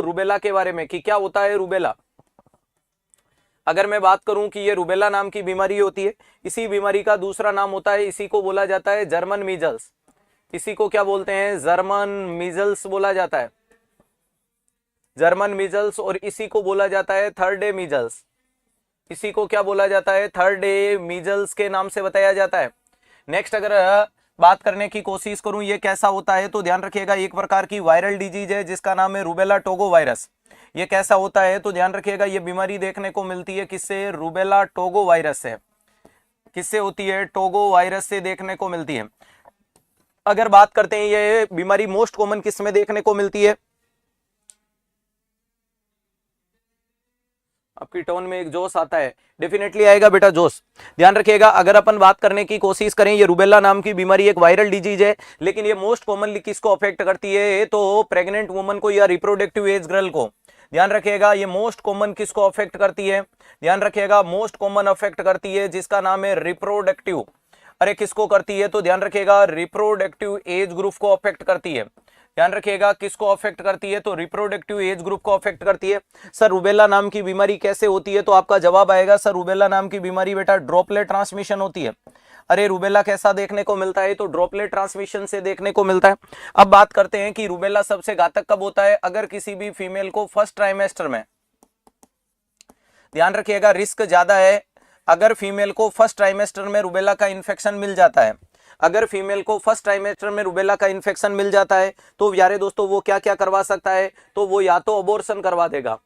Rubella के बारे में कि क्या होता है रूबेला। अगर मैं बात करूं कि ये रूबेला नाम की बीमारी होती है, इसी बीमारी का दूसरा नाम होता है, इसी को बोला जाता है जर्मन मीजल्स। इसी को क्या बोलते हैं, जर्मन मीजल्स बोला जाता है, जर्मन मीजल्स। और इसी को बोला जाता है थर्ड डे मीजल्स। इसी को क्या बोला जाता है, थर्ड डे मीजल्स के नाम से बताया जाता है। नेक्स्ट अगर बात करने की कोशिश करूं ये कैसा होता है, तो ध्यान रखिएगा एक प्रकार की वायरल डिजीज है जिसका नाम है रूबेला टोगो वायरस। ये कैसा होता है, तो ध्यान रखिएगा ये बीमारी देखने को मिलती है किससे, रूबेला टोगो वायरस से। किससे होती है, टोगो वायरस से देखने को मिलती है। अगर बात करते हैं ये बीमारी मोस्ट कॉमन किस में देखने को मिलती है, आपकी टोन में एक जोश आता है, डेफिनेटली आएगा बेटा जोश। ध्यान रखिएगा अगर अपन बात करने की कोशिश करें, ये रूबेला नाम की बीमारी एक वायरल डिजीज है, लेकिन ये मोस्ट कॉमनली किसको अफेक्ट करती है, तो प्रेग्नेंट वुमन को या रिप्रोडक्टिव एज गर्ल को। ध्यान रखिएगा ये मोस्ट कॉमन किसको अफेक्ट करती है, ध्यान रखिएगा मोस्ट कॉमन अफेक्ट करती है जिसका नाम है रिप्रोडक्टिव। अरे किसको करती है, तो ध्यान रखिएगा रिप्रोडक्टिव एज ग्रुप को अफेक्ट करती है। ध्यान रखिएगा किसको अफेक्ट करती है, तो रिप्रोडक्टिव एज ग्रुप को अफेक्ट करती है। सर रूबेला नाम की बीमारी कैसे होती है, तो आपका जवाब आएगा सर रूबेला नाम की बीमारी बेटा ड्रॉपलेट ट्रांसमिशन होती है। अरे रूबेला कैसा देखने को मिलता है, तो ड्रॉपलेट ट्रांसमिशन से देखने को मिलता है। अब बात करते हैं कि रूबेला सबसे घातक कब होता है, अगर किसी भी फीमेल को फर्स्ट ट्राइमेस्टर में, ध्यान रखिएगा रिस्क ज्यादा है अगर फीमेल को फर्स्ट ट्राइमेस्टर में रूबेला का इन्फेक्शन मिल जाता है। अगर फीमेल को फर्स्ट ट्राइमेस्टर में रूबेला का इन्फेक्शन मिल जाता है तो यारे दोस्तों वो क्या क्या करवा सकता है, तो वो या तो अबॉर्शन करवा देगा।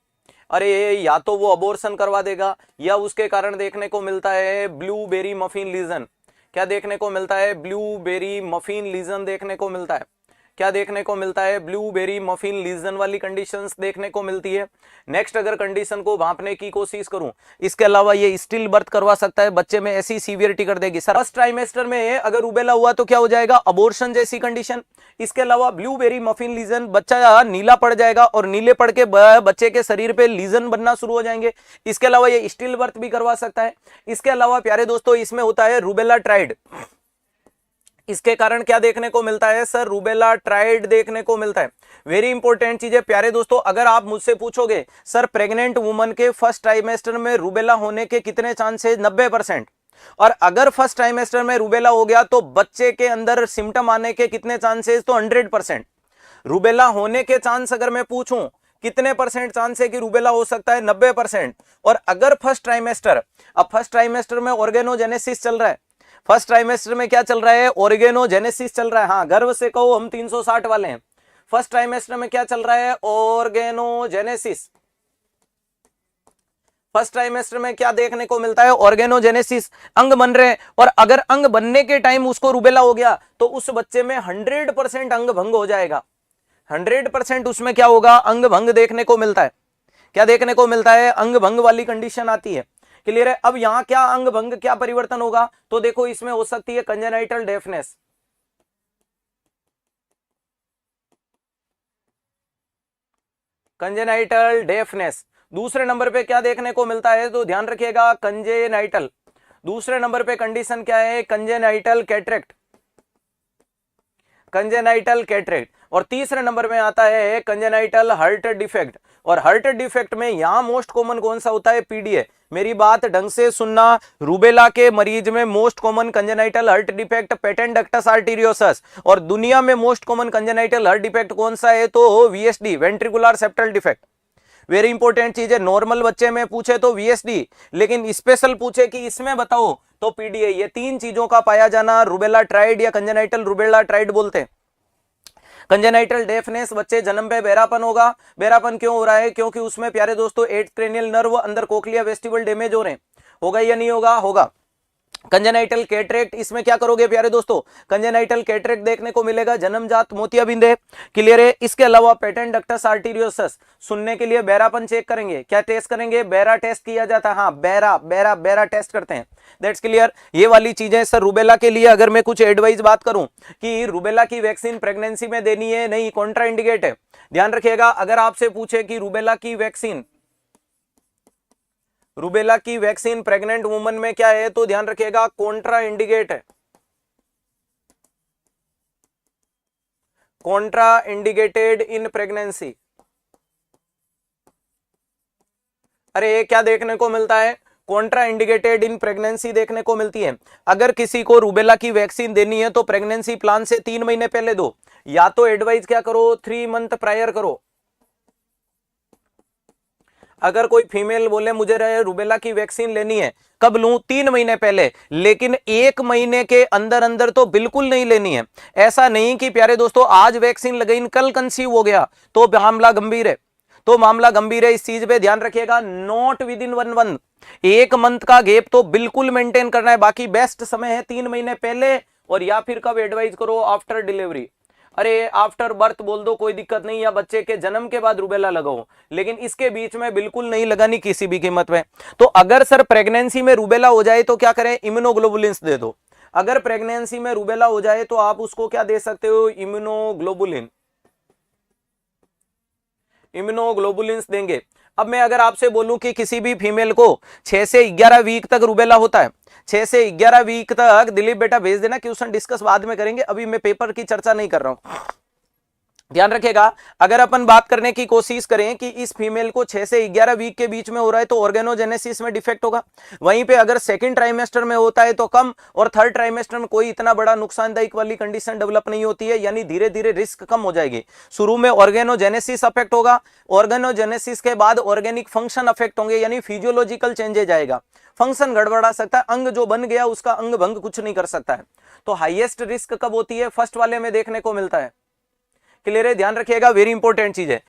अरे या तो वो अबॉर्शन करवा देगा, या उसके कारण देखने को मिलता है ब्लूबेरी मफिन लीजन। क्या देखने को मिलता है, ब्लूबेरी मफिन लीजन देखने को मिलता है। क्या देखने को मिलता है, ब्लूबेरी मफिन लीजन वाली कंडीशंस देखने को मिलती है। नेक्स्ट अगर कंडीशन को भांपने की कोशिश करूं, इसके अलावा ये स्टिल बर्थ करवा सकता है, बच्चे में ऐसी सीवियरिटी कर देगी। सर फर्स्ट ट्राइमेस्टर में अगर रूबेला हुआ तो क्या हो जाएगा, अबॉर्शन जैसी कंडीशन। इसके अलावा ब्लूबेरी मफिन लीजन, बच्चा नीला पड़ जाएगा और नीले पड़ के बच्चे के शरीर पे लीजन बनना शुरू हो जाएंगे। इसके अलावा ये स्टिल बर्थ भी करवा सकता है। इसके अलावा प्यारे दोस्तों इसमें होता है रूबेला ट्राइड। इसके कारण क्या देखने को मिलता है सर, रूबेला ट्राइड देखने को मिलता है। वेरी इंपॉर्टेंट चीज है प्यारे दोस्तों, अगर आप मुझसे पूछोगे सर प्रेग्नेंट वुमन के फर्स्ट ट्राइमेस्टर में रूबेला होने के कितने चांसेस, 90%। और अगर फर्स्ट ट्राइमेस्टर में रूबेला हो गया तो बच्चे के अंदर सिम्टम आने के कितने चांसेस, तो 100%। रूबेला होने के चांस अगर मैं पूछूं कितने परसेंट चांस है कि रूबेला हो सकता है, 90%। और अगर फर्स्ट ट्राइमेस्टर, अब फर्स्ट ट्राइमेस्टर में ऑर्गेनोजेनेसिस चल रहा है, फर्स्ट ट्राइमेस्टर में क्या चल रहा है, ऑर्गेनोजेनेसिस चल रहा है। हाँ गर्व से कहो हम 360 वाले हैं। फर्स्ट ट्राइमेस्टर में क्या चल रहा है, ऑर्गेनोजेनेसिस। फर्स्ट ट्राइमेस्टर में क्या देखने को मिलता है, ऑर्गेनोजेनेसिस, अंग बन रहे हैं। और अगर अंग बनने के टाइम उसको रूबेला हो गया तो उस बच्चे में 100% अंग भंग हो जाएगा। 100% उसमें क्या होगा, अंग भंग देखने को मिलता है। क्या देखने को मिलता है, अंग भंग वाली कंडीशन आती है। क्लियर है। अब यहां क्या अंग भंग, क्या परिवर्तन होगा, तो देखो इसमें हो सकती है कंजेनाइटल डेफनेस। Congenital deafness. दूसरे नंबर पे क्या देखने को मिलता है, तो ध्यान रखिएगा कंजेनाइटल। दूसरे नंबर पे कंडीशन क्या है, कंजेनाइटल कैटरेक्ट। Congenital cataract. और तीसरे नंबर में आता है कंजेनाइटल हार्ट डिफेक्ट। और हार्ट डिफेक्ट में यहां मोस्ट कॉमन कौन सा होता है, पीडीए। मेरी बात ढंग से सुनना, रूबेला के मरीज में most common congenital heart defect patent ductus arteriosus. और दुनिया में most common congenital heart defect कौन सा है, तो VSD, ventricular septal defect. Very important चीज है, नॉर्मल बच्चे में पूछे तो वीएसडी, लेकिन स्पेशल पूछे कि इसमें बताओ तो पीडीए। ये तीन चीजों का पाया जाना रूबेला ट्राइड या कंजेनाइटल रूबेला ट्राइड बोलते हैं। कंजेनाइटल डेफनेस, बच्चे जन्म पे बहरापन होगा। बहरापन क्यों हो रहा है, क्योंकि उसमें प्यारे दोस्तों 8th क्रेनियल नर्व, अंदर कोक्लिया वेस्टिबल डैमेज हो रहे हैं। होगा या नहीं होगा, होगा। कंजेनाइटल कैटरेक्ट, इसमें क्या करोगे प्यारे दोस्तों, कंजेनाइटल कैटरेक्ट देखने को मिलेगा, जन्मजात मोतियाबिंद है। क्लियर है। इसके अलावा पेटेंट डक्टस आर्टेरियोसस, सुनने के लिए बहरापन चेक करेंगे। क्या टेस्ट करेंगे, बहरा टेस्ट किया जाता है। हाँ बहरा बहरा बहरा टेस्ट करते हैं। That's clear. ये वाली चीजें सर रूबेला के लिए अगर मैं कुछ एडवाइस बात करूं कि रूबेला की वैक्सीन प्रेगनेंसी में देनी है, नहीं, कॉन्ट्रा इंडिकेट है। ध्यान रखिएगा अगर आपसे पूछे कि रूबेला की वैक्सीन, रूबेला की वैक्सीन प्रेग्नेंट वुमन में क्या है, तो ध्यान रखिएगा कॉन्ट्रा इंडिकेट है। Contra indicated in pregnancy. अरे ये क्या देखने को मिलता है, कॉन्ट्रा इंडिकेटेड इन प्रेगनेंसी देखने को मिलती है। अगर किसी को रूबेला की वैक्सीन देनी है तो प्रेगनेंसी प्लान से 3 महीने पहले दो, या तो एडवाइस क्या करो 3 मंथ प्रायर करो। अगर कोई फीमेल बोले मुझे रूबेला की वैक्सीन लेनी है, कब लूं, 3 महीने पहले, लेकिन 1 महीने के अंदर अंदर तो बिल्कुल नहीं लेनी है। ऐसा नहीं कि प्यारे दोस्तों आज वैक्सीन लगाई कल कंसीव हो गया तो मामला गंभीर है, तो मामला गंभीर है। इस चीज पे ध्यान रखिएगा, not with in 1 month, 1 month का गैप तो बिल्कुल मेंटेन करना है। बाकी बेस्ट समय है 3 महीने पहले, और या फिर कब एडवाइस करो, आफ्टर डिलीवरी। अरे आफ्टर बर्थ बोल दो कोई दिक्कत नहीं, या बच्चे के जन्म के बाद रूबेला लगाओ, लेकिन इसके बीच में बिल्कुल नहीं लगानी किसी भी कीमत में। तो अगर सर प्रेगनेंसी में रूबेला हो जाए तो क्या करें, इम्यूनोग्लोबुलिन्स दे दो। अगर प्रेगनेंसी में रूबेला हो जाए तो आप उसको क्या दे सकते हो, इम्यूनोग्लोबुलिन, इम्यूनोग्लोबुलिन्स देंगे। अब मैं अगर आपसे बोलूं कि किसी भी फीमेल को 6 से 11 वीक तक रूबेला होता है, 6 से 11 वीक तक, दिलीप बेटा भेज देना, क्वेश्चन डिस्कस बाद में करेंगे, अभी मैं पेपर की चर्चा नहीं कर रहा हूं, ध्यान रखिएगा। अगर अपन बात करने की कोशिश करें कि इस फीमेल को 6 से 11 वीक के बीच में हो रहा है तो ऑर्गेनोजेनेसिस में डिफेक्ट होगा। वहीं पे अगर सेकंड ट्राइमेस्टर में होता है तो कम, और थर्ड ट्राइमेस्टर में कोई इतना बड़ा नुकसानदायक वाली कंडीशन डेवलप नहीं होती है, यानी धीरे धीरे रिस्क कम हो जाएगी। शुरू में ऑर्गेनोजेनेसिस अफेक्ट होगा, ऑर्गेनोजेनेसिस के बाद ऑर्गेनिक फंक्शन अफेक्ट होंगे, यानी फिजियोलॉजिकल चेंजेज आएगा, फंक्शन गड़बड़ा सकता है, अंग जो बन गया उसका अंग भंग कुछ नहीं कर सकता है। तो हाईएस्ट रिस्क कब होती है, फर्स्ट वाले में देखने को मिलता है। क्लियर है, ध्यान रखिएगा, वेरी इंपॉर्टेंट चीज है।